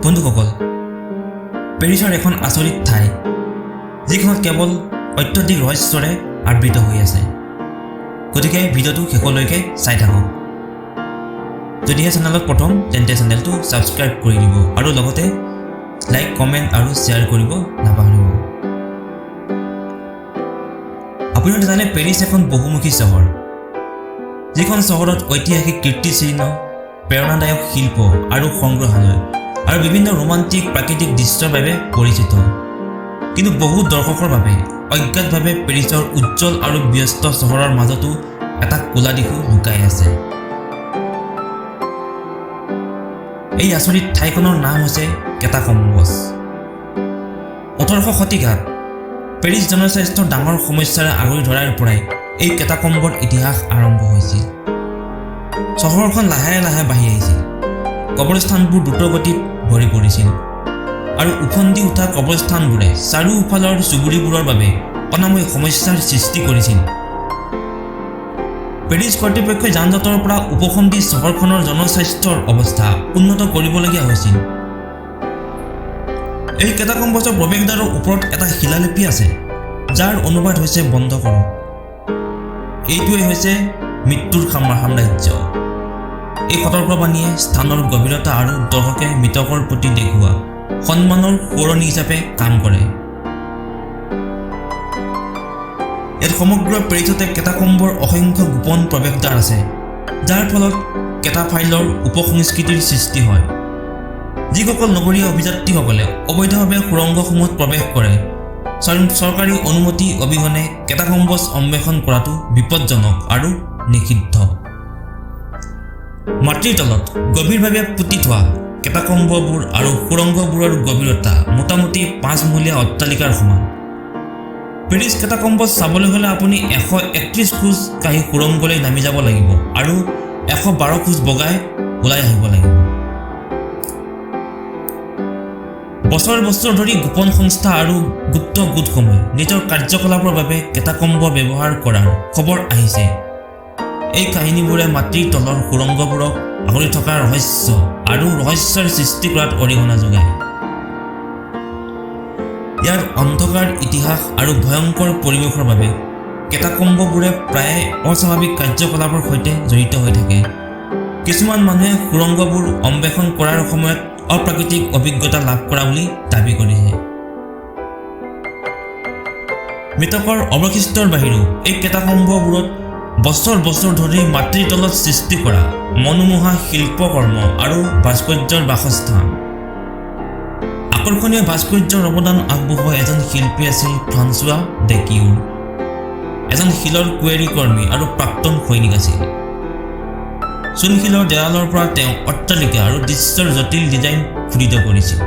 বন্ধুসকল, পেৰিছৰ এখন আচৰিত ঠাই, যিখনত কেৱল অত্যধিক ৰহস্যৰে আবৃত হৈ আছে। গতিকে ভিডিঅ'টো শেষলৈকে চাই থাকক। যদিহে চেনেলত প্ৰথম, তেন্তে চেনেলটো ছাবস্ক্ৰাইব কৰি দিব আৰু লগতে লাইক, কমেণ্ট আৰু শ্বেয়াৰ কৰিব নাপাহৰিব। আপুনি জানে পেৰিছ এখন বহুমুখী চহৰ, যিখন চহৰত ঐতিহাসিক কীৰ্তিচিহ্ন, প্ৰেৰণাদায়ক শিল্প আৰু সংগ্ৰহালয় আৰু বিভিন্ন ৰোমান্টিক প্ৰাকৃতিক দৃশ্যৰ বাবে পৰিচিত। কিন্তু বহু দৰ্শকৰ বাবে অজ্ঞাতভাৱে পেৰিছৰ উজ্জ্বল আৰু ব্যস্ত চহৰৰ মাজতো এটা কোলা দিশো লুকাই আছে। এই আচৰিত ঠাইখনৰ নাম হৈছে কেটাকম্বছ। 18শ শতিকাত পেৰিছ জনস্বাস্থ্যৰ ডাঙৰ সমস্যাৰে আগুৰি ধৰাৰ পৰাই এই কেটাকম্বৰ ইতিহাস আৰম্ভ হৈছিল। চহৰখন লাহে লাহে বাঢ়ি আহিছিল, কবৰস্থানবোৰ দ্ৰুতগতিত ভৰি পৰিছিল আৰু উফন্দি উঠা কবৰস্থানবোৰে চাৰিওফালৰ চুবুৰীবোৰৰ বাবে অনাময় সমস্যাৰ সৃষ্টি কৰিছিল। পেৰিছ কৰ্তৃপক্ষই যান-জঁটৰ পৰা উপশম দি চহৰখনৰ জনস্বাস্থ্যৰ অৱস্থা উন্নত কৰিবলগীয়া হৈছিল। এই কেটাকম্বছৰ প্ৰৱেশদ্বাৰৰ ওপৰত এটা শিলালিপি আছে, যাৰ অনুবাদ হৈছে বন্ধ কৰক। এইটোৱেই হৈছে মৃত্যুৰ সাম্ৰাজ্য। এই সতৰ্কবাণীয়ে স্থানৰ গভীৰতা আৰু দৰ্শকে মৃতকৰ প্ৰতি দেখুওৱা সন্মানৰ সোঁৱৰণি হিচাপে কাম কৰে। ইয়াত সমগ্ৰ পেৰিছতে কেটাকম্বৰ অসংখ্য গোপন প্ৰৱেশদ্বাৰ আছে, যাৰ ফলত কেটাফাইলৰ উপসংস্কৃতিৰ সৃষ্টি হয়। যিসকল নগৰীয়া অভিযাত্ৰীসকলে অবৈধভাৱে সুৰংগসমূহত প্ৰৱেশ কৰে, চৰকাৰী অনুমতি অবিহনে কেটাকম্বছ অন্বেষণ কৰাটো বিপদজনক আৰু নিষিদ্ধ। মাটিৰ তলত গভীৰভাৱে পুতি থোৱা কেটাকম্ববোৰ আৰু সুৰংগবোৰৰ গভীৰতা মোটামুটি 5 মহলীয়া অট্টালিকাৰ সমান। পেৰিছ কেটাকম্বছ চাবলৈ হ'লে আপুনি 131 খোজ কাঢ়ি সুৰংগলৈ নামি যাব লাগিব আৰু 112 খোজ বগাই ওলাই আহিব লাগিব। বছৰ বছৰ ধৰি গোপন সংস্থা আৰু গুপ্ত গোটসমূহে নিজৰ কাৰ্যকলাপৰ বাবে কেটাকম্ব ব্যৱহাৰ কৰাৰ খবৰ আহিছে। এই কাহিনীবোৰে মাটিৰ তলৰ সুৰংগবোৰক আগুৰি থকা ৰহস্য আৰু ৰহস্যৰ সৃষ্টি কৰাত অৰিহণা যোগায়। ইয়াৰ অন্ধকাৰ ইতিহাস আৰু ভয়ংকৰ পৰিৱেশৰ বাবে কেটাকম্ববোৰে প্ৰায়ে অস্বাভাৱিক কাৰ্যকলাপৰ সৈতে জড়িত হৈ থাকে। কিছুমান মানুহে সুৰংগবোৰ অন্বেষণ কৰাৰ সময়ত অপ্ৰাকৃতিক অভিজ্ঞতা লাভ কৰা বুলি দাবী কৰিছে। মৃতকৰ অৱশিষ্টৰ বাহিৰেও এই কেটাকম্ববোৰত বছৰ বছৰ ধৰি মাটিৰ তলত সৃষ্টি কৰা মনোমোহা শিল্পকৰ্ম আৰু ভাস্কৰ্যৰ বাসস্থান। আকৰ্ষণীয় ভাস্কৰ্যৰ অৱদান আগবঢ়োৱা এজন শিল্পী আছিল ফ্ৰান্সোৱা ডেকিউৰ, এজন শিলৰ কুৱেৰী কৰ্মী আৰু প্ৰাক্তন সৈনিক আছিল। চূণশিলৰ দেৱালৰ পৰা তেওঁ অট্টালিকা আৰু দৃশ্যৰ জটিল ডিজাইন খোদিত কৰিছিল।